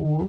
4।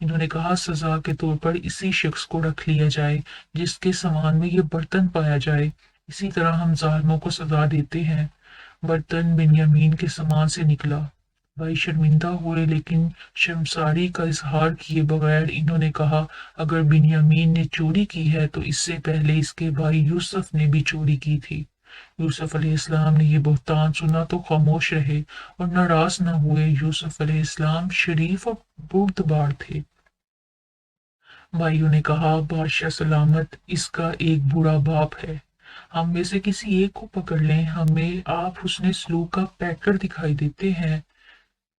انہوں نے کہا سزا کے طور پر اسی شخص کو رکھ لیا جائے جس کے سامان میں یہ برتن پایا جائے، اسی طرح ہم ظالموں کو سزا دیتے ہیں۔ برتن بنیامین کے سامان سے نکلا۔ بھائی شرمندہ ہوئے لیکن شرمساری کا اظہار کیے بغیر انہوں نے کہا اگر بنیامین نے چوری کی ہے تو اس سے پہلے اس کے بھائی یوسف نے بھی چوری کی تھی۔ یوسف علیہ السلام نے یہ بہتان سنا تو خاموش رہے اور ناراض نہ ہوئے۔ یوسف علیہ السلام شریف اور بردبار تھے۔ بھائیوں نے کہا بادشاہ سلامت، اس کا ایک برا باپ ہے، ہم میں سے کسی ایک کو پکڑ لیں، ہمیں آپ حسن سلوک کا پیکر دکھائی دیتے ہیں۔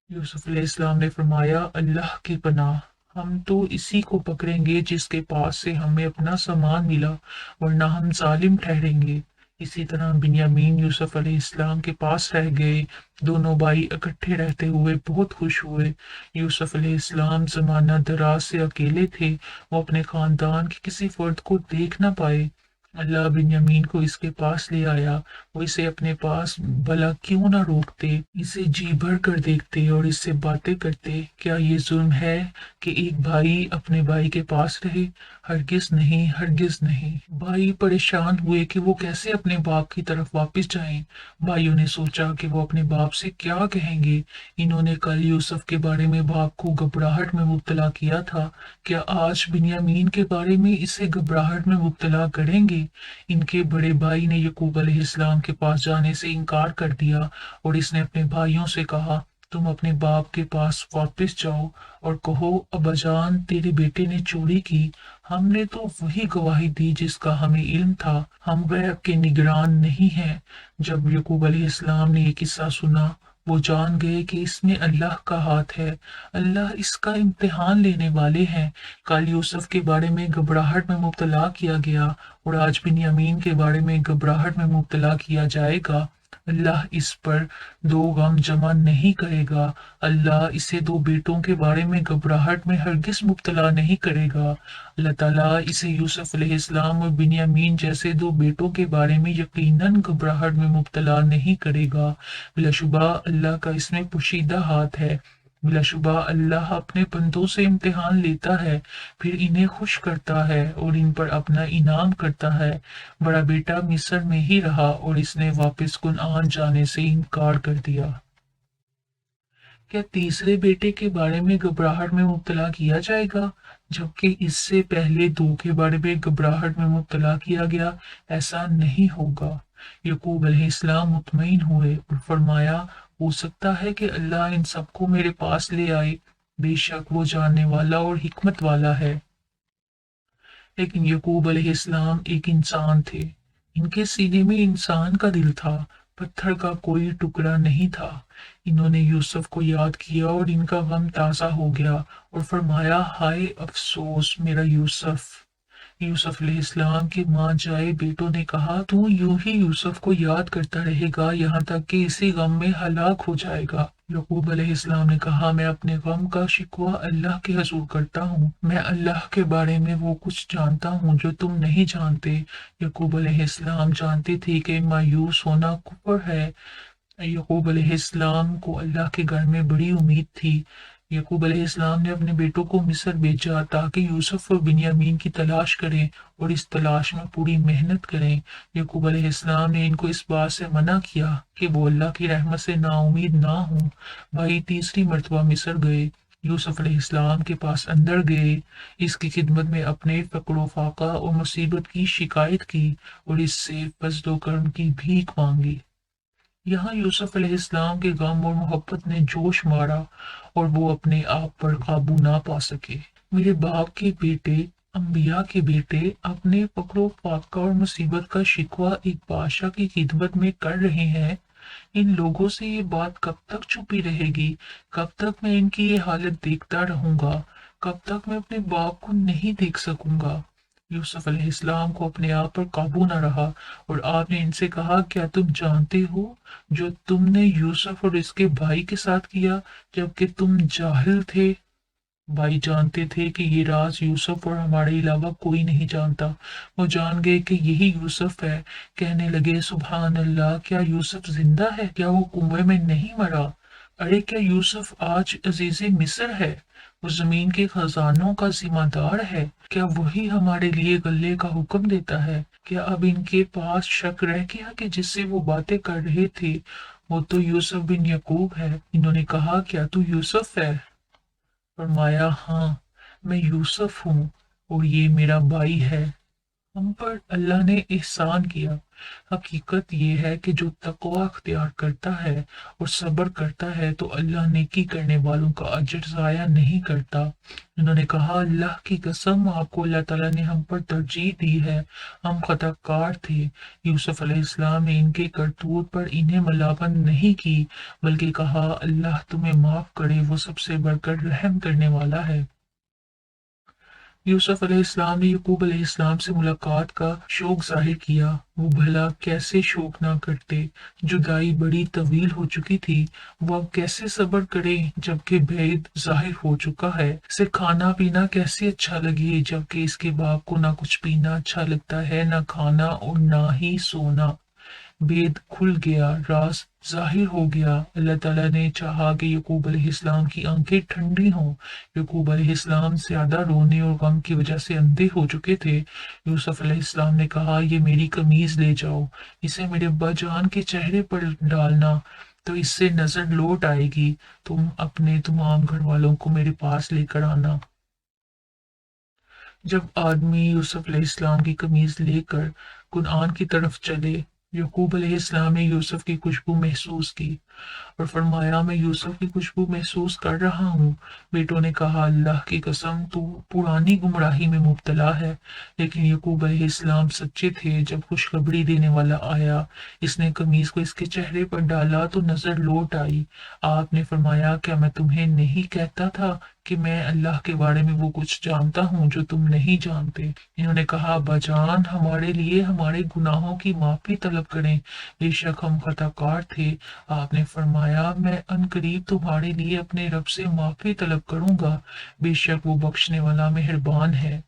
یوسف علیہ السلام نے فرمایا اللہ کی پناہ، ہم تو اسی کو پکڑیں گے جس کے پاس سے ہمیں اپنا سامان ملا، ورنہ ہم ظالم ٹھہریں گے۔ اسی طرح بنیامین یوسف علیہ السلام کے پاس رہ گئے۔ دونوں بھائی اکٹھے رہتے ہوئے بہت خوش ہوئے۔ یوسف علیہ السلام زمانہ دراز سے اکیلے تھے، وہ اپنے خاندان کے کسی فرد کو دیکھ نہ پائے۔ اللہ بنیامین کو اس کے پاس لے آیا، وہ اسے اپنے پاس بھلا کیوں نہ روکتے، اسے جی بھر کر دیکھتے اور اس سے باتیں کرتے۔ کیا یہ ظلم ہے کہ ایک بھائی اپنے بھائی کے پاس رہے؟ ہرگز نہیں، ہرگز نہیں۔ بھائی پریشان ہوئے کہ وہ کیسے اپنے باپ کی طرف واپس جائیں۔ بھائیوں نے سوچا کہ وہ اپنے باپ سے کیا کہیں گے۔ انہوں نے کل یوسف کے بارے میں باپ کو گھبراہٹ میں مبتلا کیا تھا، کیا آج بنیامین کے بارے میں اسے گھبراہٹ میں مبتلا کریں گے؟ ان کے بڑے بھائی نے یعقوب علیہ السلام کے پاس جانے سے انکار کر دیا اور اس نے اپنے بھائیوں سے کہا تم اپنے باپ کے پاس واپس جاؤ اور کہو ابا جان تیرے بیٹے نے چوری کی، ہم نے تو وہی گواہی دی جس کا ہمیں علم تھا، ہم غیب کے نگران نہیں ہیں۔ جب یعقوب علیہ السلام نے یہ قصہ سنا وہ جان گئے کہ اس میں اللہ کا ہاتھ ہے، اللہ اس کا امتحان لینے والے ہیں۔ کل یوسف کے بارے میں گھبراہٹ میں مبتلا کیا گیا اور آج بنیامین کے بارے میں گھبراہٹ میں مبتلا کیا جائے گا۔ اللہ اس پر دو غم جمع نہیں کرے گا، اللہ اسے دو بیٹوں کے بارے میں گھبراہٹ میں ہرگز مبتلا نہیں کرے گا۔ اللہ تعالیٰ اسے یوسف علیہ السلام اور بنیامین جیسے دو بیٹوں کے بارے میں یقیناً گھبراہٹ میں مبتلا نہیں کرے گا۔ بلا شبہ اللہ کا اس میں پوشیدہ ہاتھ ہے۔ بلا شبہ اللہ اپنے بندوں سے امتحان لیتا ہے، پھر انہیں خوش کرتا ہے اور ان پر اپنا انعام کرتا ہے۔ بڑا بیٹا مصر میں ہی رہا اور اس نے واپس کنعان جانے سے انکار کر دیا۔ کیا تیسرے بیٹے کے بارے میں گھبراہٹ میں مبتلا کیا جائے گا جبکہ اس سے پہلے دو کے بارے میں گھبراہٹ میں مبتلا کیا گیا؟ ایسا نہیں ہوگا۔ یعقوب علیہ السلام مطمئن ہوئے اور فرمایا ہو سکتا ہے کہ اللہ ان سب کو میرے پاس لے آئے، بے شک وہ جاننے والا اور حکمت والا ہے۔ لیکن یعقوب علیہ السلام ایک انسان تھے، ان کے سینے میں انسان کا دل تھا، پتھر کا کوئی ٹکڑا نہیں تھا۔ انہوں نے یوسف کو یاد کیا اور ان کا غم تازہ ہو گیا اور فرمایا ہائے افسوس میرا یوسف۔ یوسف علیہ السلام کے ماں جائے بیٹوں نے کہا تو یوں ہی یوسف کو یاد کرتا رہے گا یہاں تک کہ اسی غم میں ہلاک ہو جائے گا۔ یعقوب علیہ السلام نے کہا میں اپنے غم کا شکوہ اللہ کے حضور کرتا ہوں، میں اللہ کے بارے میں وہ کچھ جانتا ہوں جو تم نہیں جانتے۔ یعقوب علیہ السلام جانتے تھے کہ مایوس ہونا کفر ہے۔ یعقوب علیہ السلام کو اللہ کے گھر میں بڑی امید تھی۔ یعقوب علیہ السلام نے اپنے بیٹوں کو مصر بھیجا تاکہ یوسف اور بنیامین کی تلاش کریں اور اس تلاش میں پوری محنت کریں۔ یعقوب علیہ السلام نے ان کو اس بات سے منع کیا کہ وہ اللہ کی رحمت سے نا امید نہ ہوں۔ بھائی تیسری مرتبہ مصر گئے، یوسف علیہ السلام کے پاس اندر گئے، اس کی خدمت میں اپنے فقر و فاقہ اور مصیبت کی شکایت کی اور اس سے فضل و کرم کی بھیک مانگی۔ یہاں یوسف علیہ السلام کے غم اور محبت نے جوش مارا اور وہ اپنے آپ پر قابو نہ پا سکے۔ میرے باپ کے بیٹے، انبیاء کے بیٹے اپنے فقر و فاقہ اور مصیبت کا شکوہ ایک بادشاہ کی خدمت میں کر رہے ہیں، ان لوگوں سے یہ بات کب تک چھپی رہے گی؟ کب تک میں ان کی یہ حالت دیکھتا رہوں گا؟ کب تک میں اپنے باپ کو نہیں دیکھ سکوں گا؟ یوسف علیہ السلام کو اپنے آپ پر قابو نہ رہا اور آپ نے ان سے کہا کیا تم جانتے ہو جو تم نے یوسف اور اس کے بھائی کے ساتھ کیا جبکہ تم جاہل تھے؟ بھائی جانتے تھے کہ یہ راز یوسف اور ہمارے علاوہ کوئی نہیں جانتا۔ وہ جان گئے کہ یہی یوسف ہے۔ کہنے لگے سبحان اللہ، کیا یوسف زندہ ہے؟ کیا وہ کنویں میں نہیں مرا؟ ارے کیا یوسف آج عزیز مصر ہے؟ وہ زمین کے خزانوں کا ذمہ دار ہے؟ کیا وہی ہمارے لیے غلے کا حکم دیتا ہے؟ کیا اب ان کے پاس شک رہ گیا کہ جس سے وہ باتیں کر رہے تھے وہ تو یوسف بن یعقوب ہے؟ انہوں نے کہا کیا تو یوسف ہے؟ فرمایا ہاں، میں یوسف ہوں اور یہ میرا بھائی ہے۔ ہم پر اللہ نے احسان کیا۔ حقیقت یہ ہے کہ جو تقوی اختیار کرتا ہے اور صبر کرتا ہے تو اللہ نیکی کرنے والوں کا اجر ضائع نہیں کرتا۔ انہوں نے کہا اللہ کی قسم، آپ کو اللہ تعالیٰ نے ہم پر ترجیح دی ہے، ہم خطا کار تھے۔ یوسف علیہ السلام نے ان کے کرتوت پر انہیں ملامت نہیں کی بلکہ کہا اللہ تمہیں معاف کرے، وہ سب سے بڑھ کر رحم کرنے والا ہے۔ یوسف علیہ السلام نے یعقوب علیہ السلام سے ملاقات کا شوق ظاہر کیا۔ وہ بھلا کیسے شوق نہ کرتے؟ جدائی بڑی طویل ہو چکی تھی، وہ اب کیسے صبر کرے جبکہ بھید ظاہر ہو چکا ہے؟ اسے کھانا پینا کیسے اچھا لگے جبکہ اس کے باپ کو نہ کچھ پینا اچھا لگتا ہے، نہ کھانا اور نہ ہی سونا۔ بید کھل گیا، راز ظاہر ہو گیا۔ اللہ تعالیٰ نے چاہا کہ یعقوب علیہ السلام کی آنکھیں ٹھنڈی ہوں۔ یعقوب علیہ السلام زیادہ رونے اور غم کی وجہ سے اندھے ہو چکے تھے۔ یوسف علیہ السلام نے کہا یہ میری قمیض لے جاؤ، اسے میرے ابا جان کے چہرے پر ڈالنا تو اس سے نظر لوٹ آئے گی، تم اپنے تمام گھر والوں کو میرے پاس لے کر آنا۔ جب آدمی یوسف علیہ السلام کی قمیض لے کر کنعان کی طرف چلے، یعقوب علیہ السلام نے یوسف کی خوشبو محسوس کی اور فرمایا میں یوسف کی خوشبو محسوس کر رہا ہوں۔ بیٹوں نے کہا اللہ کی قسم تو پرانی گمراہی میں مبتلا ہے، لیکن یعقوب علیہ السلام سچے تھے۔ جب خوشخبری دینے والا آیا، اس نے قمیض کو اس کے چہرے پر ڈالا تو نظر لوٹ آئی۔ آپ نے فرمایا کیا میں تمہیں نہیں کہتا تھا کہ میں اللہ کے بارے میں وہ کچھ جانتا ہوں جو تم نہیں جانتے؟ انہوں نے کہا ابا جان ہمارے لیے ہمارے گناہوں کی معافی طلب کریں، بے شک ہم خطا کار تھے۔ آپ نے فرمایا میں ان قریب تمہارے لیے اپنے رب سے معافی طلب کروں گا، بے شک وہ بخشنے والا مہربان ہے۔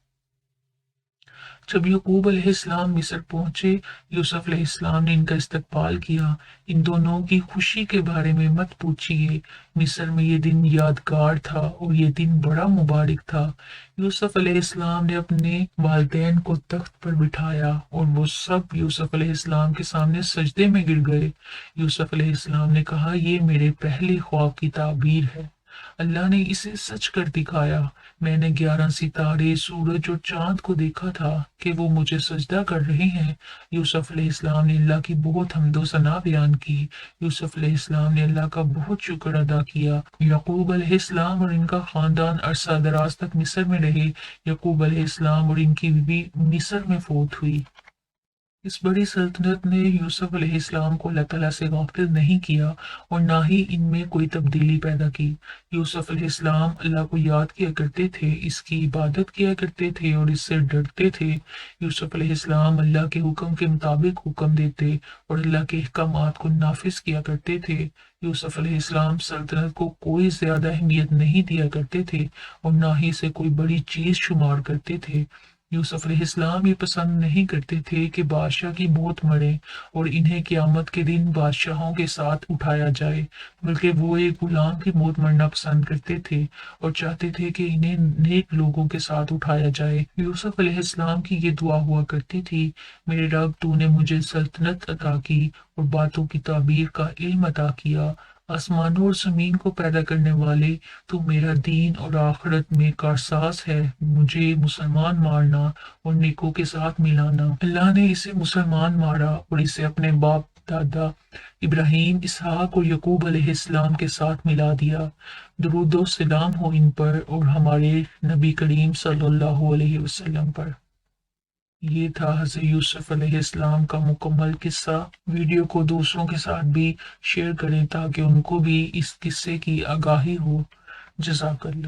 جب یعقوب علیہ السلام مصر پہنچے، یوسف علیہ السلام نے ان کا استقبال کیا۔ ان دونوں کی خوشی کے بارے میں مت پوچھیے، مصر میں یہ دن یادگار تھا اور یہ دن بڑا مبارک تھا۔ یوسف علیہ السلام نے اپنے والدین کو تخت پر بٹھایا اور وہ سب یوسف علیہ السلام کے سامنے سجدے میں گر گئے۔ یوسف علیہ السلام نے کہا یہ میرے پہلے خواب کی تعبیر ہے، اللہ نے اسے سچ کر دکھایا۔ میں نے 11 ستارے، سورج اور چاند کو دیکھا تھا کہ وہ مجھے سجدہ کر رہے ہیں۔ یوسف علیہ السلام نے اللہ کی بہت حمد و ثنا بیان کی۔ یوسف علیہ السلام نے اللہ کا بہت شکر ادا کیا۔ یعقوب علیہ السلام اور ان کا خاندان عرصہ دراز تک مصر میں رہے۔ یعقوب علیہ السلام اور ان کی بیوی مصر میں فوت ہوئی۔ اس بڑی سلطنت نے یوسف علیہ السلام کو اللہ تعالیٰ سے غافل نہیں کیا اور نہ ہی ان میں کوئی تبدیلی پیدا کی۔ یوسف علیہ السلام اللہ کو یاد کیا کرتے تھے، اس کی عبادت کیا کرتے تھے اور اس سے ڈرتے تھے۔ یوسف علیہ السلام اللہ کے حکم کے مطابق حکم دیتے اور اللہ کے احکامات کو نافذ کیا کرتے تھے۔ یوسف علیہ السلام سلطنت کو کوئی زیادہ اہمیت نہیں دیا کرتے تھے اور نہ ہی اسے کوئی بڑی چیز شمار کرتے تھے۔ یوسف علیہ السلام یہ پسند نہیں کرتے تھے کہ بادشاہ کی موت مرے اور انہیں قیامت کے دن بادشاہوں کے ساتھ اٹھایا جائے، بلکہ وہ ایک غلام کی موت مرنا پسند کرتے تھے اور چاہتے تھے کہ انہیں نیک لوگوں کے ساتھ اٹھایا جائے۔ یوسف علیہ السلام کی یہ دعا ہوا کرتی تھی، میرے رب تو نے مجھے سلطنت عطا کی اور باتوں کی تعبیر کا علم عطا کیا، آسمانوں اور زمین کو پیدا کرنے والے تو میرا دین اور آخرت میں کارساز ہے، مجھے مسلمان مارنا اور نیکوں کے ساتھ ملانا۔ اللہ نے اسے مسلمان مارا اور اسے اپنے باپ دادا ابراہیم، اسحاق اور یعقوب علیہ السلام کے ساتھ ملا دیا۔ درود و سلام ہو ان پر اور ہمارے نبی کریم صلی اللہ علیہ وسلم پر۔ یہ تھا حضرت یوسف علیہ السلام کا مکمل قصہ۔ ویڈیو کو دوسروں کے ساتھ بھی شیئر کریں تاکہ ان کو بھی اس قصے کی آگاہی ہو۔ جزاک اللہ۔